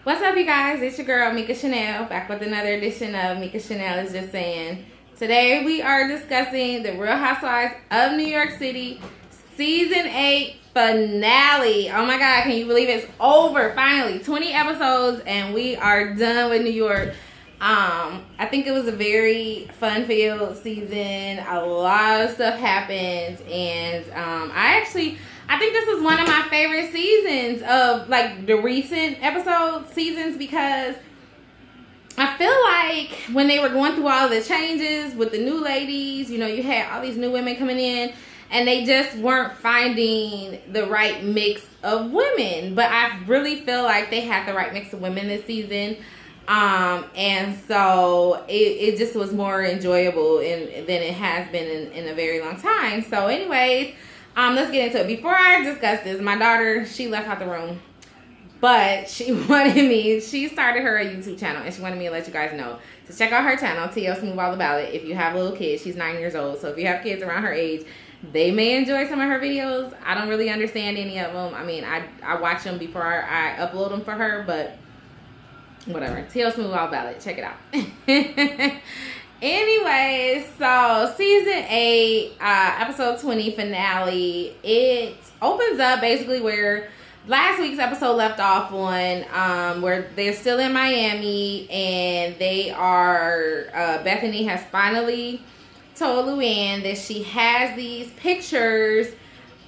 What's up, you guys? It's your girl, Mika Chanel, back with another edition of Mika Chanel is Just Saying. Today, we are discussing the Real Housewives of New York City Season 8 finale. Oh my God, can you believe it's over? Finally, 20 episodes, and we are done with New York. I think it was a very fun-filled season. A lot of stuff happened, and I think this is one of my favorite seasons of like the recent seasons because I feel like when they were going through all the changes with the new ladies, you had all these new women coming in and they just weren't finding the right mix of women. But I really feel like they had the right mix of women this season. And so it just was more enjoyable than it has been in a very long time. So anyways, let's get into it. Before I discuss this, my daughter, she left out the room, but she she started her YouTube channel, and she wanted me to let you guys know to check out her channel, TL Smooth All About It. If you have little kids, she's 9 years old, so if you have kids around her age, they may enjoy some of her videos. I don't really understand any of them. I mean, I watch them before I upload them for her, but whatever. TL Smooth All About It. Check it out. Anyway, so season 8, episode 20 finale. It opens up basically where last week's episode left off on, where they're still in Miami and they are, Bethany has finally told Luann that she has these pictures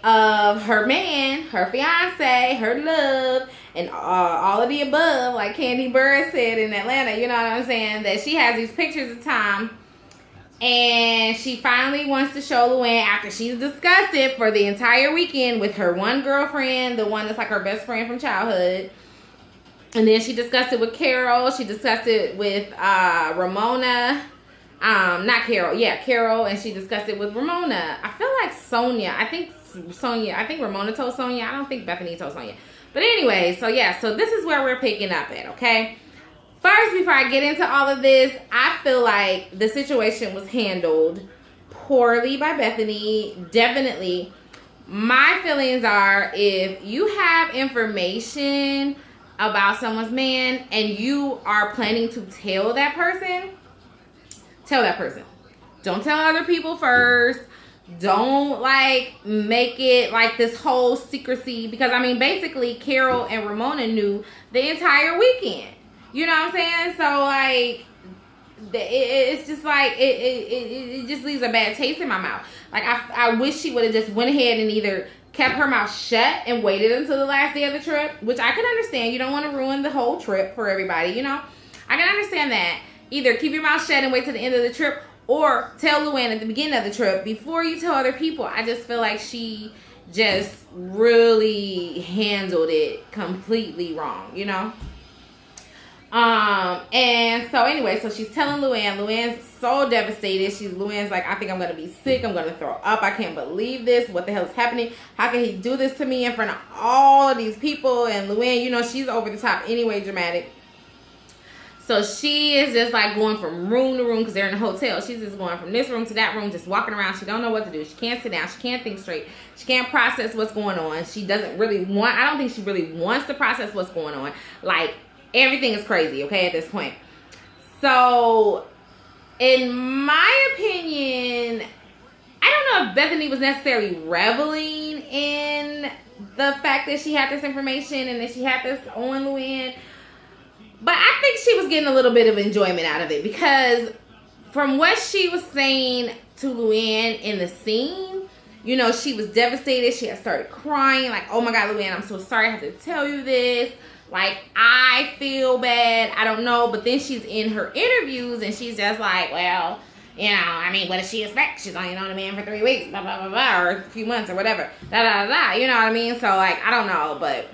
of her man, her fiance, her love, and all of the above, like Candy Bird said in Atlanta, you know what I'm saying? That she has these pictures of Tom, and she finally wants to show Luann after she's discussed it for the entire weekend with her one girlfriend, the one that's like her best friend from childhood. And then she discussed it with Carol. She discussed it with Ramona. Not Carol. Yeah, Carol. And she discussed it with Ramona. I feel like Sonia. I think Ramona told Sonia. I don't think Bethany told Sonia. But anyway, so yeah, so this is where we're picking up at, okay? First, before I get into all of this, I feel like the situation was handled poorly by Bethany. Definitely. My feelings are, if you have information about someone's man and you are planning to tell that person, tell that person. Don't tell other people first. Don't make it like this whole secrecy, because I mean basically Carol and Ramona knew the entire weekend. You know what I'm saying? So it's just like it just leaves a bad taste in my mouth. Like I wish she would have just went ahead and either kept her mouth shut and waited until the last day of the trip, which I can understand. You don't want to ruin the whole trip for everybody, you know? I can understand that. Either keep your mouth shut and wait till the end of the trip, or tell Luann at the beginning of the trip before you tell other people. I just feel like she just really handled it completely wrong, you know? And so anyway, so she's telling Luann. Luann's so devastated. Luann's like, I think I'm going to be sick. I'm going to throw up. I can't believe this. What the hell is happening? How can he do this to me in front of all of these people? And Luann, she's over the top anyway, dramatic. So she is just like going from room to room because they're in a hotel. She's just going from this room to that room, just walking around. She don't know what to do. She can't sit down. She can't think straight. She can't process what's going on. She doesn't really want, I don't think she really wants to process what's going on. Like, everything is crazy, okay, at this point. So, in my opinion, I don't know if Bethany was necessarily reveling in the fact that she had this information and that she had this on Luann. But I think she was getting a little bit of enjoyment out of it, because from what she was saying to Luann in the scene, she was devastated. She had started crying, like, oh my God, Luann, I'm so sorry I have to tell you this. Like, I feel bad. I don't know. But then she's in her interviews and she's just like, well, what does she expect? She's only known a man for 3 weeks, blah, blah, blah, blah, or a few months or whatever. Da, da, da, da. You know what I mean? So, I don't know. But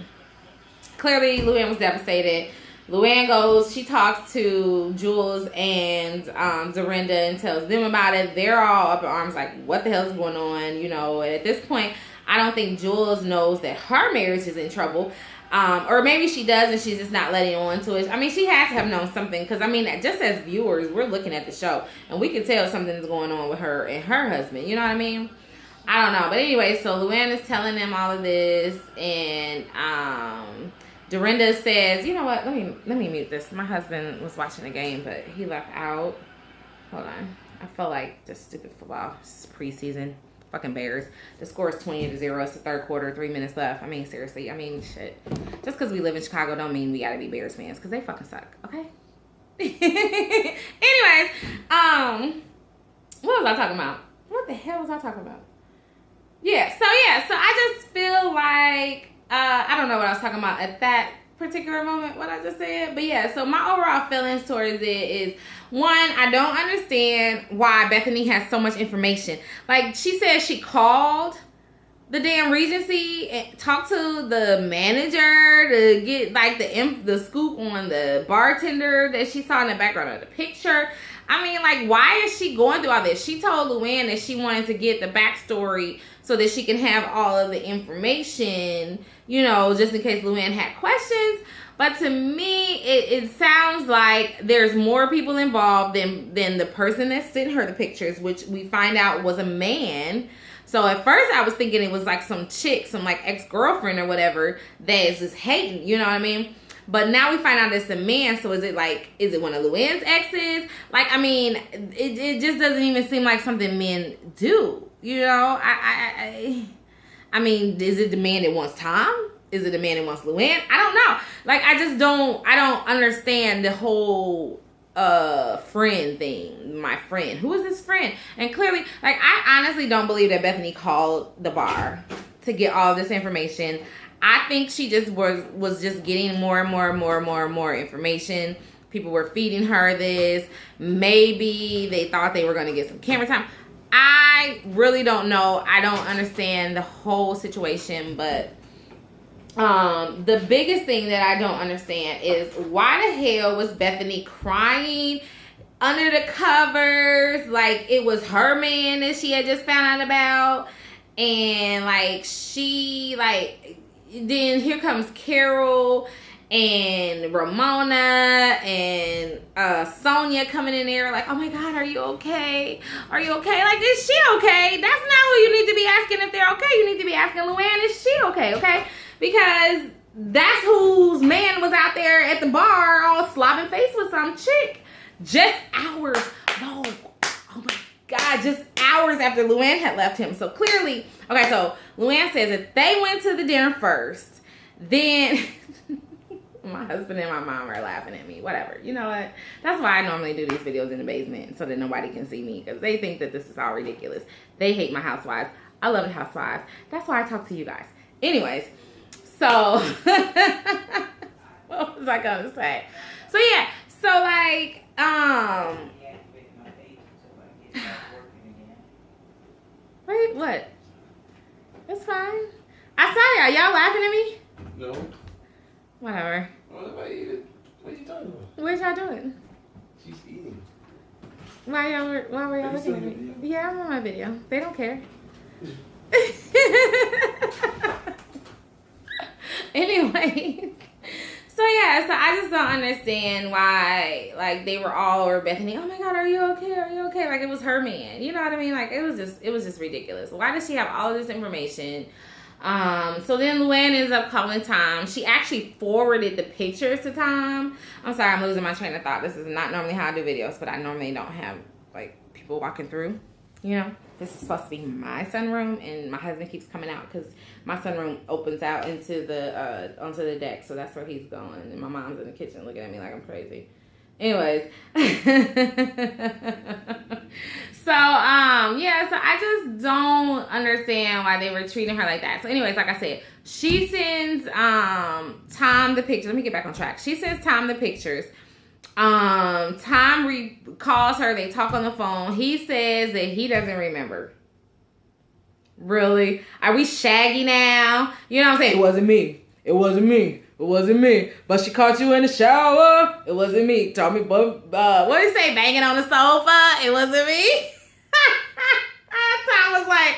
clearly, Luann was devastated. Luann goes, she talks to Jules and Dorinda and tells them about it. They're all up in arms like, what the hell is going on? And at this point, I don't think Jules knows that her marriage is in trouble. Or maybe she does and she's just not letting on to it. I mean, she has to have known something, because, just as viewers, we're looking at the show and we can tell something's going on with her and her husband. You know what I mean? I don't know. But anyway, so Luann is telling them all of this, and Dorinda says, you know what? Let me mute this. My husband was watching the game, but he left out. Hold on. I felt like this stupid football. It's preseason. Fucking Bears. The score is 20-0. It's the third quarter. 3 minutes left. I mean, seriously. I mean, shit. Just because we live in Chicago don't mean we gotta be Bears fans, because they fucking suck. Okay? Anyways, what was I talking about? What the hell was I talking about? So I just feel like I don't know what I was talking about at that particular moment, what I just said. But yeah, so my overall feelings towards it is, one, I don't understand why Bethany has so much information. Like, she said she called the damn Regency and talked to the manager to get like the scoop on the bartender that she saw in the background of the picture. I mean, like, why is she going through all this? She told Luann that she wanted to get the backstory so that she can have all of the information, you know, just in case Luann had questions. But to me, it sounds like there's more people involved than the person that sent her the pictures, which we find out was a man. So at first I was thinking it was like some chick, some like ex-girlfriend or whatever that is just hating, you know what I mean? But now we find out it's a man, so is it one of Luann's exes? Like, I mean, it just doesn't even seem like something men do, you know? I mean, is it the man that wants Tom? Is it the man that wants Luann? I don't know. Like, I don't understand the whole friend thing. My friend. Who is this friend? And clearly, like, I honestly don't believe that Bethany called the bar to get all of this information. I think she just was just getting more and more information. People were feeding her this. Maybe they thought they were going to get some camera time. I really don't know. I don't understand the whole situation, but the biggest thing that I don't understand is, why the hell was Bethany crying under the covers like it was her man that she had just found out about? And like, she like, then here comes Carol and Ramona and Sonia coming in there like, oh my God, are you okay? Are you okay? Like, is she okay? That's not who you need to be asking if they're okay. You need to be asking Luann, is she okay? Okay? Because that's whose man was out there at the bar all slobbing face with some chick. Just hours. No. Oh my God. Just hours after Luann had left him. So clearly, okay, so Luann says that they went to the dinner first. Then my husband and my mom are laughing at me. Whatever. You know what? That's why I normally do these videos in the basement, so that nobody can see me, because they think that this is all ridiculous. They hate my Housewives. I love the Housewives. That's why I talk to you guys. Anyways, so what was I gonna say? So yeah, so like wait, what? It's fine. I saw y'all. Y'all laughing at me? No. Whatever. What about you? What are you talking about? What y'all doing? She's eating. Why were y'all looking at me? Yeah, I'm on my video. They don't care. Anyway, so yeah, so I just don't understand why, like, they were all over Bethany. Oh my God, are you okay? Are you okay? Like, it was her man. You know what I mean? Like, it was just ridiculous. Why does she have all of this information? So then Luann ends up calling Tom. She actually forwarded the pictures to Tom. I'm sorry, I'm losing my train of thought. This is not normally how I do videos, but I normally don't have, like, people walking through, you know? This is supposed to be my sunroom, and my husband keeps coming out because my sunroom opens out into the onto the deck, so that's where he's going. And my mom's in the kitchen looking at me like I'm crazy. Anyways, so yeah, so I just don't understand why they were treating her like that. So anyways, like I said, she sends Tom the pictures. Let me get back on track. She sends Tom the pictures. Tom calls her. They talk on the phone. He says that he doesn't remember. Really? Are we shaggy now? You know what I'm saying? It wasn't me. It wasn't me. It wasn't me. But she caught you in the shower. It wasn't me. Told me, what did he say? Banging on the sofa. It wasn't me. Tom was like,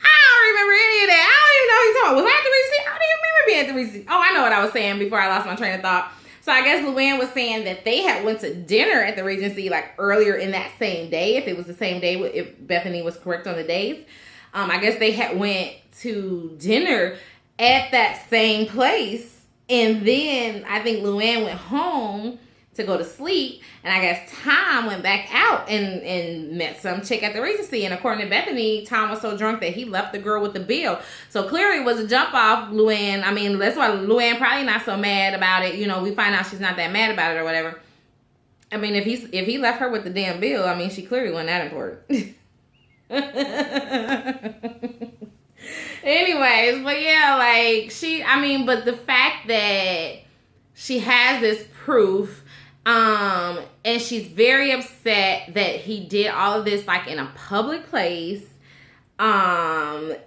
I don't remember any of that. I don't even know who he's talking. Was I at the Regency? I don't even remember being at the Regency. Oh, I know what I was saying before I lost my train of thought. So I guess Luann was saying that they had went to dinner at the Regency like earlier in that same day. If it was the same day, if Bethany was correct on the days. I guess they had went to dinner at that same place And then I think Luann went home to go to sleep, and I guess Tom went back out and met some chick at the Regency. And according to Bethany, Tom was so drunk that he left the girl with the bill. So clearly it was a jump off Luann. I mean, that's why Luann probably not so mad about it. You know, we find out she's not that mad about it or whatever. I mean, if he left her with the damn bill, I mean, she clearly wasn't that important. Anyways, but yeah, like but the fact that she has this proof, and she's very upset that he did all of this like in a public place. And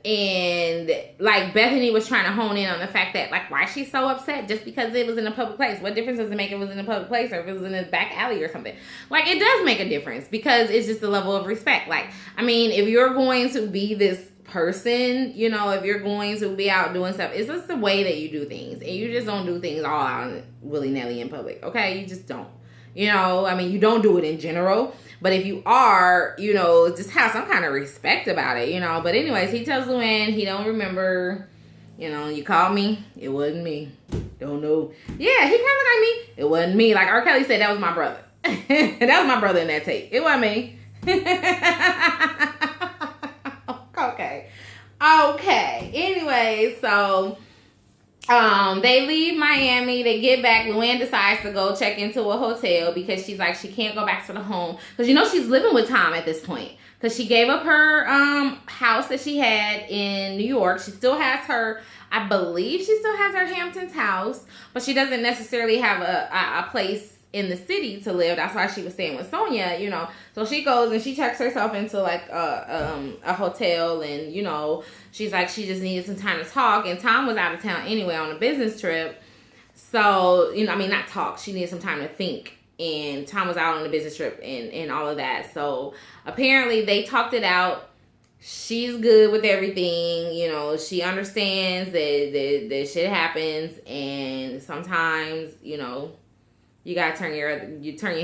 like Bethany was trying to hone in on the fact that like, why is she so upset just because it was in a public place? What difference does it make if it was in a public place or if it was in a back alley or something? Like, it does make a difference because it's just a level of respect. Like, I mean, if you're going to be this person, you know, if you're going to be out doing stuff, it's just the way that you do things, and you just don't do things all out willy-nilly in public, okay? You just don't. You know, I mean, you don't do it in general, but if you are, you know, just have some kind of respect about it, you know. But anyways, he tells Luann he don't remember, you know, you called me, it wasn't me. Don't know. Yeah, he kind of like me, it wasn't me. Like R. Kelly said, that was my brother. That was my brother in that tape. It wasn't me. Okay. Anyway, so they leave Miami. They get back. Luann decides to go check into a hotel because she's like, she can't go back to the home because, you know, she's living with Tom at this point because she gave up her house that she had in New York. She still has her, I believe she still has her Hamptons house, but she doesn't necessarily have a place in the city to live. That's why she was staying with Sonia, you know. So she goes and she checks herself into like a hotel, and you know, she's like, she just needed some time to talk, and Tom was out of town anyway on a business trip. So, you know, I mean, not talk, she needed some time to think, and Tom was out on a business trip and all of that. So apparently they talked it out. She's good with everything, you know. She understands that shit happens, and sometimes, you know, you gotta turn your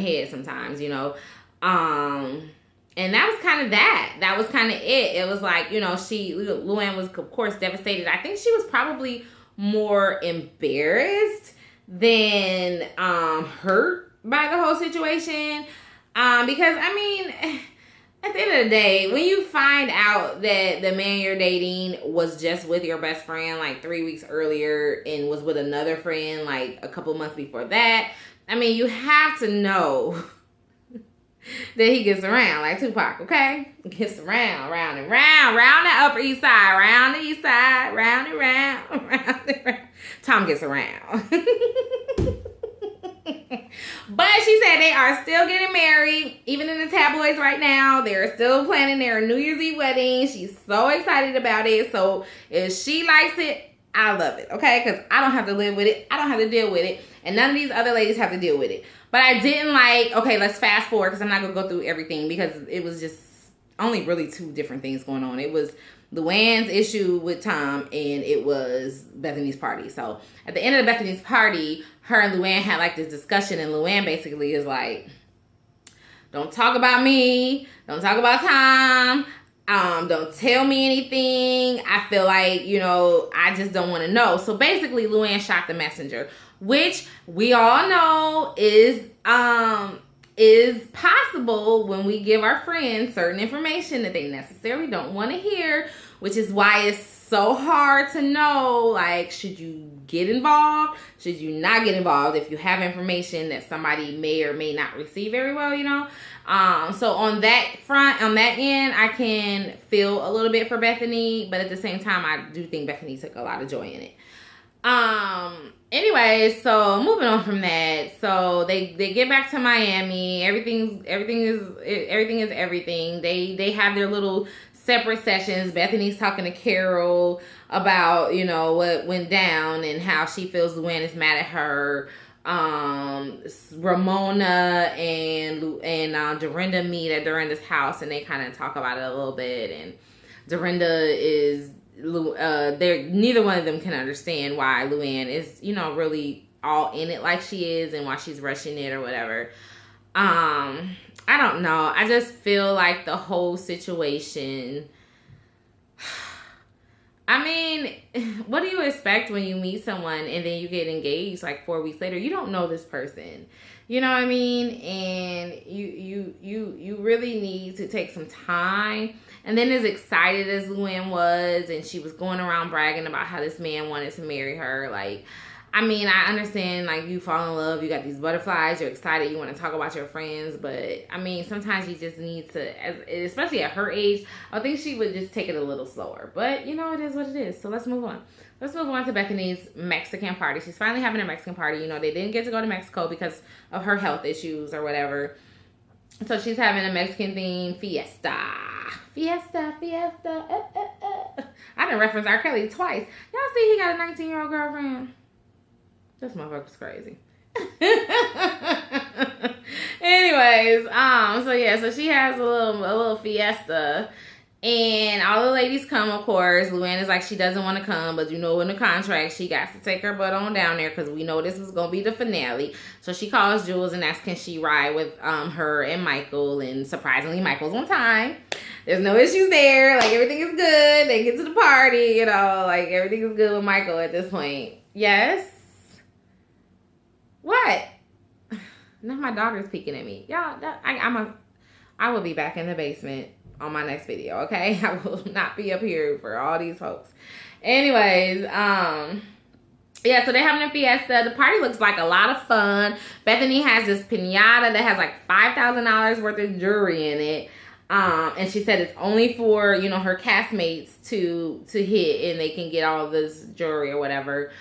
head sometimes, you know. And that was kind of that. That was kind of it. It was like, you know, Luann was, of course, devastated. I think she was probably more embarrassed than hurt by the whole situation. Because, I mean, at the end of the day, when you find out that the man you're dating was just with your best friend like 3 weeks earlier and was with another friend like a couple months before that, I mean, you have to know that he gets around like Tupac, okay? Gets around, round and round, round the Upper East Side, round the East Side, round and round, round and round. Tom gets around. But she said they are still getting married, even in the tabloids right now. They're still planning their New Year's Eve wedding. She's so excited about it. So if she likes it, I love it, okay? Because I don't have to live with it. I don't have to deal with it. And none of these other ladies have to deal with it. But I didn't like, okay, let's fast forward because I'm not going to go through everything because it was just only really two different things going on. It was Luann's issue with Tom and it was Bethany's party. So at the end of Bethany's party, her and Luann had like this discussion, and Luann basically is like, don't talk about me. Don't talk about Tom. Don't tell me anything. I feel like, you know, I just don't want to know. So basically, Luann shot the messenger, which we all know is possible when we give our friends certain information that they necessarily don't want to hear, which is why it's so hard to know, like, should you get involved? Should you not get involved if you have information that somebody may or may not receive very well, you know? So on that front, on that end, I can feel a little bit for Bethany, but at the same time, I do think Bethany took a lot of joy in it. Anyway, so moving on from that, so they get back to Miami. Everything is everything. They have their little separate sessions. Bethany's talking to Carol about, you know, what went down and how she feels Luann is mad at her. Ramona and Dorinda meet at Dorinda's house, and they kind of talk about it a little bit. And Dorinda is neither one of them can understand why Luann is, you know, really all in it like she is and why she's rushing it or whatever. I don't know. I just feel like the whole situation, I mean, what do you expect when you meet someone and then you get engaged like 4 weeks later? You don't know this person. You know what I mean? And you really need to take some time. And then as excited as Luann was, and she was going around bragging about how this man wanted to marry her, like, I mean, I understand, like, you fall in love, you got these butterflies, you're excited, you want to talk about your friends, but, I mean, sometimes you just need to, especially at her age, I think she would just take it a little slower. But, you know, it is what it is, so let's move on. Let's move on to Bethany's Mexican party. She's finally having a Mexican party. You know, they didn't get to go to Mexico because of her health issues or whatever. So she's having a Mexican-themed fiesta. Fiesta. I done referenced R. Kelly twice. Y'all see he got a 19-year-old girlfriend? This motherfucker's crazy. Anyways, so she has a little fiesta, and all the ladies come, of course. Luann is like, she doesn't want to come, but you know, in the contract, she got to take her butt on down there because we know this was gonna be the finale. So she calls Jules and asks, can she ride with her and Michael? And surprisingly, Michael's on time. There's no issues there. Like, everything is good. They get to the party, you know, like, everything is good with Michael at this point. Yes. What? Now my daughter's peeking at me. Y'all, I will be back in the basement on my next video, okay? I will not be up here for all these folks. Anyways, yeah, so they're having a fiesta. The party looks like a lot of fun. Bethany has this piñata that has like $5,000 worth of jewelry in it. And she said it's only for, you know, her castmates to hit, and they can get all this jewelry or whatever.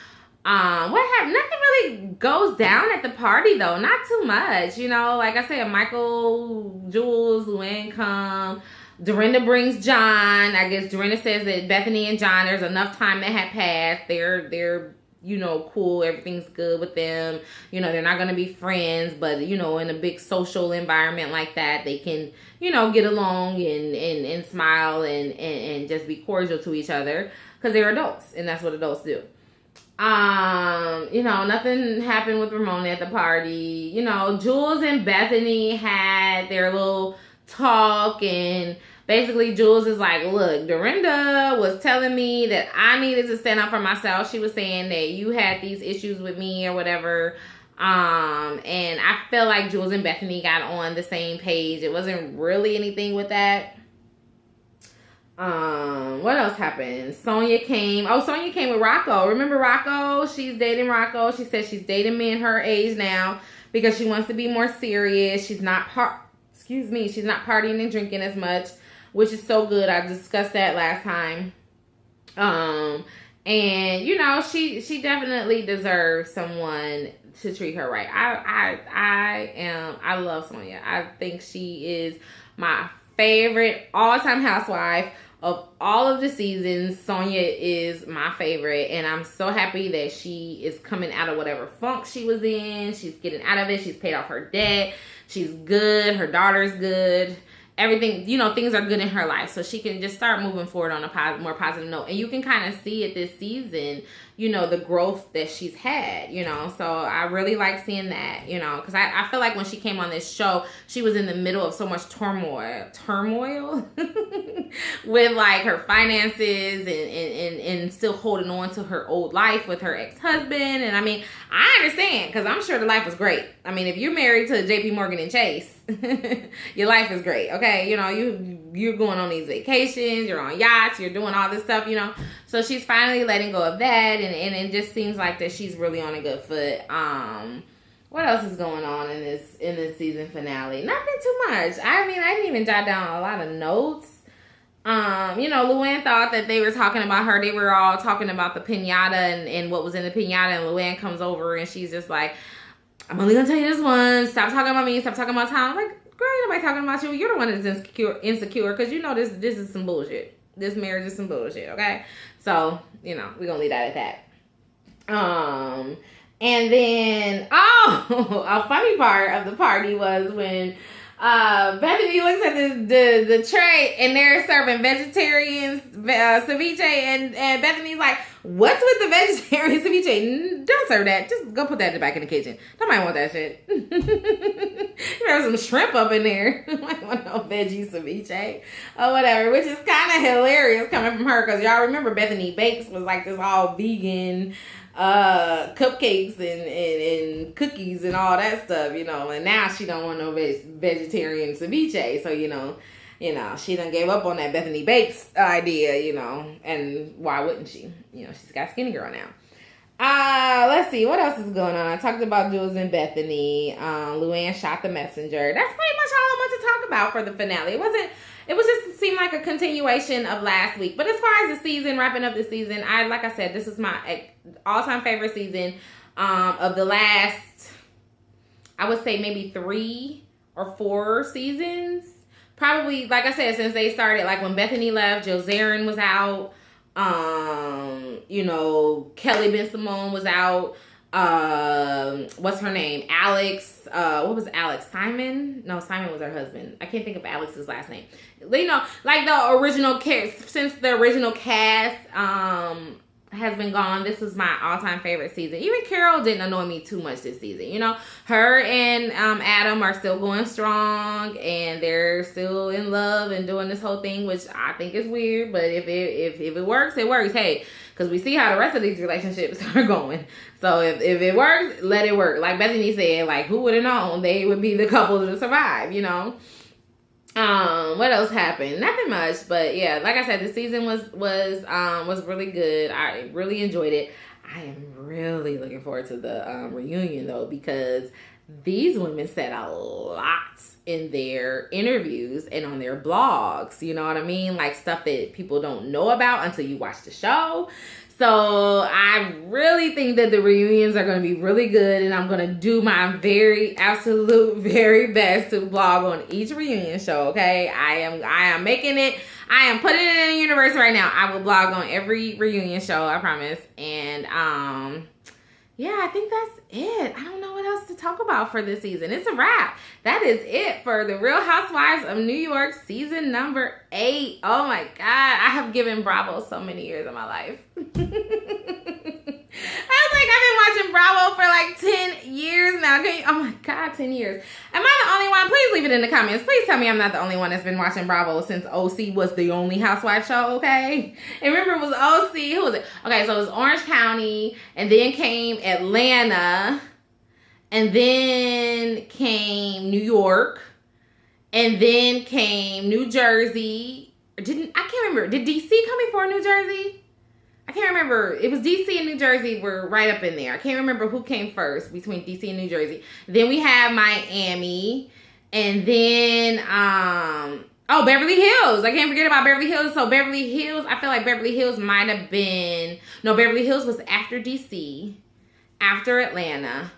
What happened? Nothing really goes down at the party though. Not too much, you know. Like I said, Michael, Jules, Luann come. Dorinda brings John. I guess Dorinda says that Bethany and John, there's enough time that had passed. They're you know, cool. Everything's good with them. You know, they're not gonna be friends, but you know, in a big social environment like that, they can, you know, get along and smile and just be cordial to each other because they're adults, and that's what adults do. You know, nothing happened with Ramona at the party. You know, Jules and Bethany had their little talk, and basically Jules is like, look, Dorinda was telling me that I needed to stand up for myself. She was saying that you had these issues with me or whatever. And I feel like Jules and Bethany got on the same page. It wasn't really anything with that. What else happened? Sonia came with Rocco. Remember Rocco? She's dating Rocco. She says she's dating men her age now because she wants to be more serious. She's not she's not partying and drinking as much, which is so good. I discussed that last time. And you know, she definitely deserves someone to treat her right. I love Sonia. I think she is my favorite all-time housewife of all of the seasons. Sonia is my favorite, and I'm so happy that she is coming out of whatever funk she was in. She's getting out of it. She's paid off her debt. She's good. Her daughter's good. Everything, you know, things are good in her life, so she can just start moving forward on a more positive note. And you can kind of see it this season, you know, the growth that she's had, you know. So I really like seeing that, you know, because I feel like when she came on this show, she was in the middle of so much turmoil with like her finances and still holding on to her old life with her ex-husband. And I mean, I understand, because I'm sure the life was great. I mean, if you're married to JP Morgan and Chase, your life is great, okay? You know, you're going on these vacations, you're on yachts, you're doing all this stuff, you know. So she's finally letting go of that, and it just seems like that she's really on a good foot. What else is going on in this season finale? Nothing too much. I mean, I didn't even jot down a lot of notes. You know, Luann thought that they were talking about her. They were all talking about the piñata and what was in the piñata, and Luann comes over and she's just like, I'm only gonna tell you this one. Stop talking about me. Stop talking about Tom. I'm like, girl, ain't nobody talking about you. You're the one that's insecure because you know this is some bullshit. This marriage is some bullshit, okay? So, you know, we're gonna leave that at that. And then, a funny part of the party was when Bethany looks at the tray and they're serving vegetarian ceviche, and Bethany's like, What's with the vegetarian ceviche? Don't serve that. Just go put that back in the kitchen. Nobody want that shit. There's some shrimp up in there. I don't want no veggie ceviche or whatever, which is kind of hilarious coming from her because y'all remember Bethany Bakes was like this all vegan cupcakes and cookies and all that stuff, you know, and now she don't want no vegetarian ceviche, so you know, she done gave up on that Bethany Bakes idea, you know, and why wouldn't she? You know, she's got Skinny Girl now. Let's see, what else is going on? I talked about Jules and Bethany. Luann shot the messenger. That's pretty much all I want to talk about for the finale. It was just seemed like a continuation of last week. But as far as the season, wrapping up the season, like I said, this is my all-time favorite season of the last, I would say maybe 3 or 4 seasons. Probably, like I said, since they started, like when Bethany left, Joe Zarin was out. You know, Kelly Ben Simone was out. What's her name? Alex. What was Alex? Simon? No, Simon was her husband. I can't think of Alex's last name. You know, like the original cast, since the original cast, has been gone. This was my all-time favorite season. Even Carol didn't annoy me too much this season. You know, her and Adam are still going strong, and they're still in love and doing this whole thing, which I think is weird. But if it works, it works. Hey, because we see how the rest of these relationships are going. So if it works, let it work. Like Bethany said, like who would have known they would be the couple to survive? You know. What else happened? Nothing much, but yeah, like I said, the season was really good. I really enjoyed it. I am really looking forward to the reunion though, because these women said a lot in their interviews and on their blogs. You know what I mean? Like stuff that people don't know about until you watch the show. So I really think that the reunions are going to be really good, and I'm going to do my absolute very best to blog on each reunion show, okay? I am making it. I am putting it in the universe right now. I will blog on every reunion show, I promise. And yeah, I think that's it. I don't know what else to talk about for this season. It's a wrap. That is it for The Real Housewives of New York season number 8. Oh my God. I have given Bravo so many years of my life. I've been watching Bravo for like 10 years now. Oh my God, 10 years. Am I the only one? Please leave it in the comments. Please tell me I'm not the only one that's been watching Bravo since OC was the only housewife show, okay? And remember, it was OC. Who was it? Okay, so it was Orange County, and then came Atlanta, and then came New York, and then came New Jersey. I can't remember. Did DC come before New Jersey? I can't remember. It was DC and New Jersey were right up in there. I can't remember who came first between DC and New Jersey. Then we have Miami. And then, Beverly Hills. I can't forget about Beverly Hills. So Beverly Hills, I feel like Beverly Hills might have been... No, Beverly Hills was after DC, after Atlanta.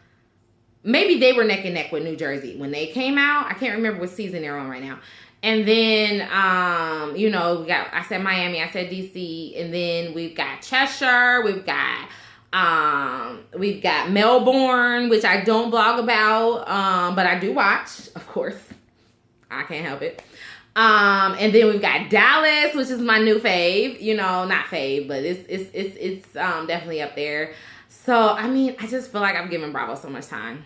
Maybe they were neck and neck with New Jersey when they came out. I can't remember what season they're on right now. And then, you know, I said Miami, I said DC, and then we've got Cheshire, we've got Melbourne, which I don't blog about, but I do watch, of course. I can't help it. And then we've got Dallas, which is my new fave. You know, not fave, but it's definitely up there. So, I mean, I just feel like I've given Bravo so much time.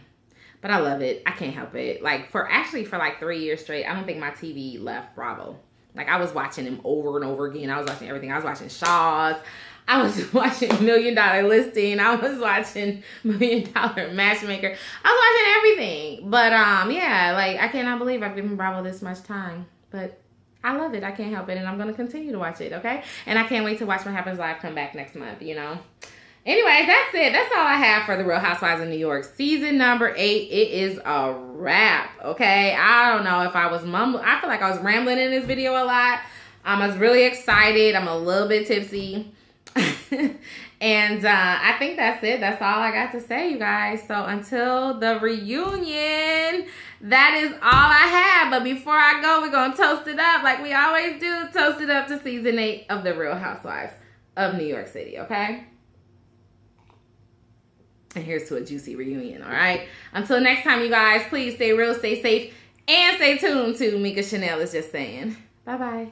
But I love it. I can't help it. Like, for 3 years straight, I don't think my TV left Bravo. Like, I was watching them over and over again. I was watching everything. I was watching Shaw's. I was watching $1 Million Listing. I was watching $1 Million Matchmaker. I was watching everything. But, yeah, like, I cannot believe I've given Bravo this much time. But I love it. I can't help it. And I'm going to continue to watch it, okay? And I can't wait to watch What Happens Live come back next month, you know? Anyway, that's it. That's all I have for The Real Housewives of New York. Season number 8. It is a wrap, okay? I don't know if I was mumbling. I feel like I was rambling in this video a lot. I was really excited. I'm a little bit tipsy. And I think that's it. That's all I got to say, you guys. So until the reunion, that is all I have. But before I go, we're going to toast it up like we always do. Toast it up to season 8 of The Real Housewives of New York City, okay? And here's to a juicy reunion, all right? Until next time, you guys, please stay real, stay safe, and stay tuned to Mika Chanel is Just Saying. Bye-bye.